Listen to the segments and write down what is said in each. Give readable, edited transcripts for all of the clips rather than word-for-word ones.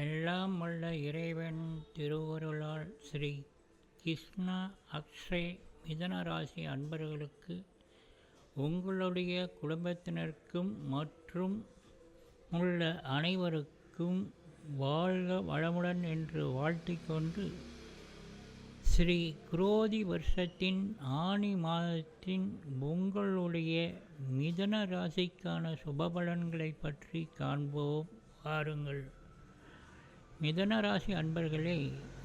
எல்லாம் வல்ல இறைவன் திருவருளால் ஸ்ரீ கிருஷ்ணா அக்ஷய் மிதுன ராசி அன்பர்களுக்கு உங்களுடைய குடும்பத்தினருக்கும் மற்றும் உள்ள அனைவருக்கும் வாழ்க வளமுடன் என்று வாழ்த்திக்கொண்டு ஸ்ரீ குரோதி வருஷத்தின் ஆனி மாதத்தின் உங்களுடைய மிதுன ராசிக்கான சுபபலன்களை பற்றி காண்போம் வாருங்கள். மிதுன ராசி அன்பர்களே,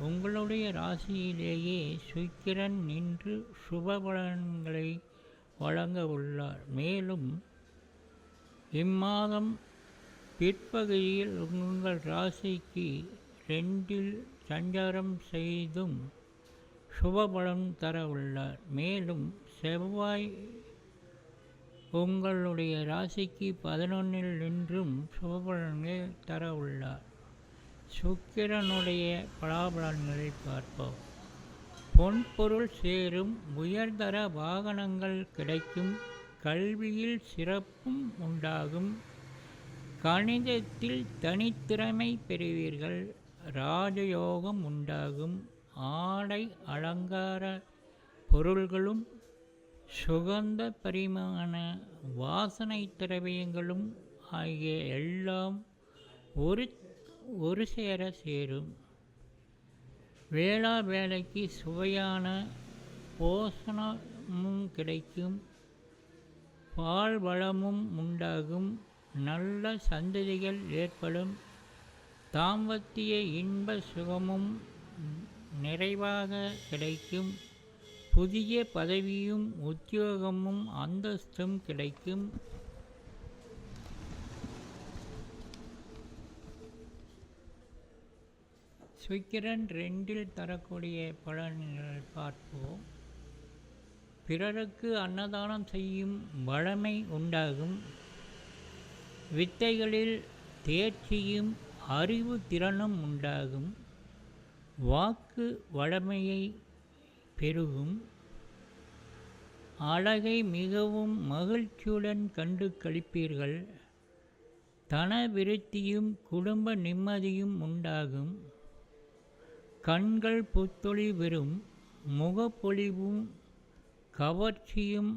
உங்களுடைய ராசியிலேயே சுக்கிரன் நின்று சுபபலன்களை வழங்க உள்ளார். மேலும் இம்மாதம் பிற்பகுதியில் உங்கள் ராசிக்கு 2இல் சஞ்சாரம் செய்தும் சுபபலம் தர உள்ளார். மேலும் செவ்வாய் உங்களுடைய ராசிக்கு 11இல் நின்றும் சுபபலன்களை தர உள்ளார். சுக்கிரனுடைய பலாபலன்களை பார்ப்போம். பொன்பொருள் சேரும், உயர்தர வாகனங்கள் கிடைக்கும், கல்வியில் சிறப்பும் உண்டாகும், கணிதத்தில் தனித்திறமை பெறுவீர்கள், ராஜயோகம் உண்டாகும், ஆடை அலங்கார பொருள்களும் சுகந்த பரிமாண வாசனை திரவியங்களும் ஆகிய எல்லாம் ஒரு சேர சேரும். வேளா வேலைக்கு சுவையான போஷணமும் கிடைக்கும், பால் வளமும் உண்டாகும், நல்ல சந்ததிகள் ஏற்படும், தாம்பத்திய இன்ப சுகமும் நிறைவாக கிடைக்கும், புதிய பதவியும் உத்தியோகமும் அந்தஸ்தும் கிடைக்கும். சுக்கிரன் 2இல் தரக்கூடிய பலன்களை பார்ப்போம். பிறருக்கு அன்னதானம் செய்யும் வளமை உண்டாகும், வித்தைகளில் தேர்ச்சியும் அறிவு திறனும் உண்டாகும், வாக்கு வளமையை பெருகும், அழகை மிகவும் மகிழ்ச்சியுடன் கண்டு களிப்பீர்கள், தன விருத்தியும் குடும்ப நிம்மதியும் உண்டாகும், கண்கள் புத்தொளி பெறும், முகப்பொலிவும் கவர்ச்சியும்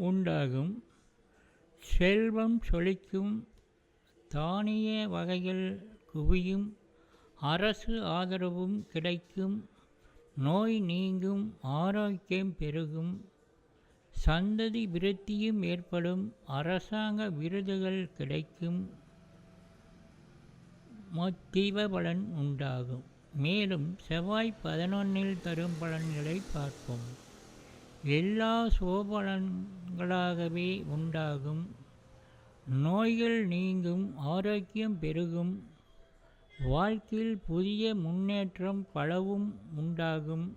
உண்டாகும், செல்வம் செழிக்கும், தானிய வகைகள் குவியும், அரசு ஆதரவும் கிடைக்கும், நோய் நீங்கும், ஆரோக்கியம் பெருகும், சந்ததி விருத்தியும் ஏற்படும், அரசாங்க விருதுகள் கிடைக்கும், தீவ பலன் உண்டாகும். மேலும் செவ்வாய் 11இல் தரும் பலன்களை பார்ப்போம். எல்லா சுபபலன்களாகவே உண்டாகும், நோய்கள் நீங்கும், ஆரோக்கியம் பெருகும், வாழ்க்கையில் புதிய முன்னேற்றம் பலவும் உண்டாகும்,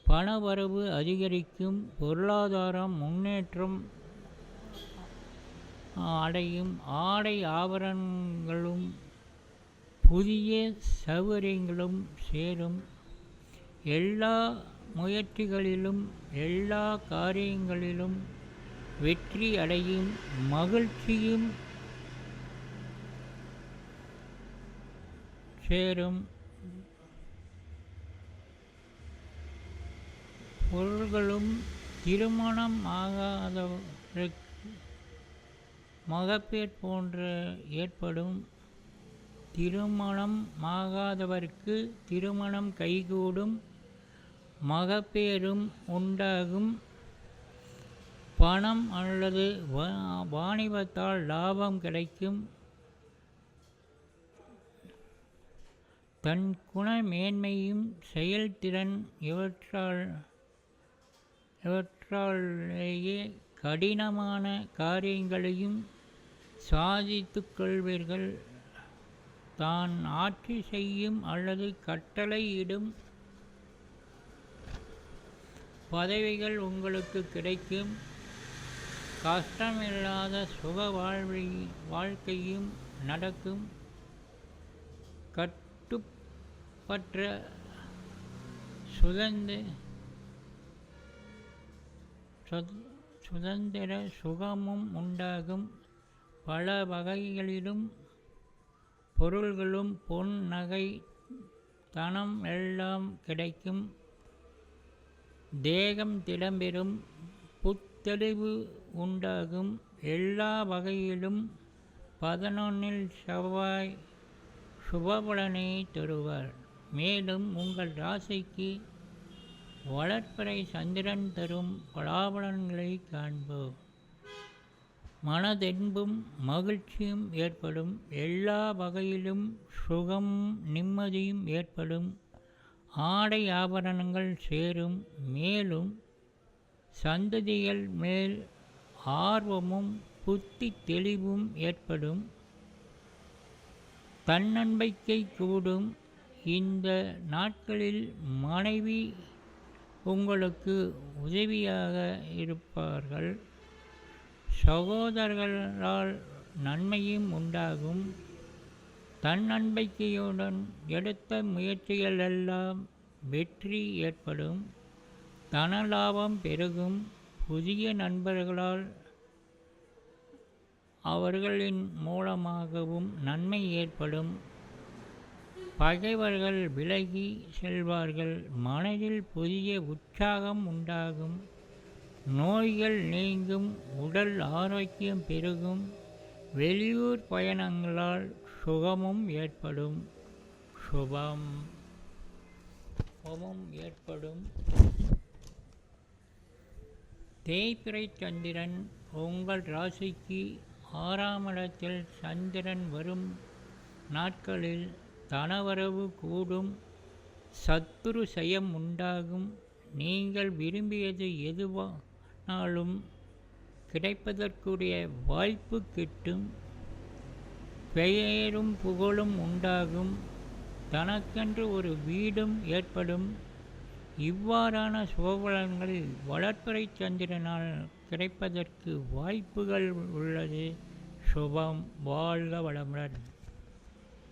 பணவரவு அதிகரிக்கும், பொருளாதாரம் முன்னேற்றம் அடையும், ஆடை ஆபரணங்களும் புதிய சௌகரியங்களும் சேரும், எல்லா முயற்சிகளிலும் எல்லா காரியங்களிலும் வெற்றி அடையும், மகிழ்ச்சியும் சேரும், பொருள்களும் திருமணம் ஆகாதவருக்கு மகப்பேறு போன்ற ஏற்படும், திருமணம் ஆகாதவருக்கு திருமணம் கைகூடும், மகப்பேறும் உண்டாகும், பணம் அல்லது வாணிபத்தால் லாபம் கிடைக்கும், தன் குண மேன்மையும் செயல்திறன் இவற்றாலேயே கடினமான காரியங்களையும் சாதித்துக் கொள்வீர்கள், தான் ஆட்சி செய்யும் அல்லது கட்டளையிடும் பதவிகள் உங்களுக்கு கிடைக்கும், கஷ்டமில்லாத சுக வாழ்க்கையும் நடக்கும், கட்டுப்பற்ற சுதந்திர சுகமும் உண்டாகும், பல வகைகளிலும் பொருள்களும் பொன் நகை தனம் எல்லாம் கிடைக்கும். தேகம் திடம்பெறும். புத்தெளிவு உண்டாகும். எல்லா வகையிலும் 11 செவ்வாய் சுபபலனை தருவார். மேலும் உங்கள் ராசிக்கு வளர்பிறை சந்திரன் தரும் பலாபலன்களை காண்போம். மனதென்பும் மகிழ்ச்சியும் ஏற்படும். எல்லா வகையிலும் சுகமும் நிம்மதியும் ஏற்படும். ஆடை ஆபரணங்கள் சேரும். மேலும் சந்ததிகள் மேல் ஆர்வமும் புத்தி தெளிவும் ஏற்படும். தன்னம்பிக்கை கூடும். இந்த நாட்களில் மனைவி உங்களுக்கு உதவியாக இருப்பார்கள். சகோதரர்களால் நன்மையும் உண்டாகும். தன்னம்பிக்கையுடன் எடுத்த முயற்சிகளெல்லாம் வெற்றி ஏற்படும். தனலாபம் பெருகும். புதிய நண்பர்களால் அவர்களின் மூலமாகவும் நன்மை ஏற்படும். பகைவர்கள் விலகி செல்வார்கள். மனதில் புதிய உற்சாகம் உண்டாகும். நோய்கள் நீங்கும். உடல் ஆரோக்கியம் பெருகும். வெளியூர் பயணங்களால் சுகமும் ஏற்படும். சுபமும் ஏற்படும். தேய்பிறை சந்திரன் உங்கள் ராசிக்கு 6ஆம் இடத்தில் சந்திரன் வரும் நாட்களில் தனவரவு கூடும். சத்துரு செயம் உண்டாகும். நீங்கள் விரும்பியது எதுவானாலும் கிடைப்பதற்குரிய வாய்ப்பு கிட்டும். பெயரும் புகழும் உண்டாகும். தனக்கென்று ஒரு வீடும் ஏற்படும். இவ்வாறான சுபபலன்கள் வளர்பிறை சந்திரனால் கிடைப்பதற்கு வாய்ப்புகள் உள்ளது. சுபம். வாழ்க வளமுடன்.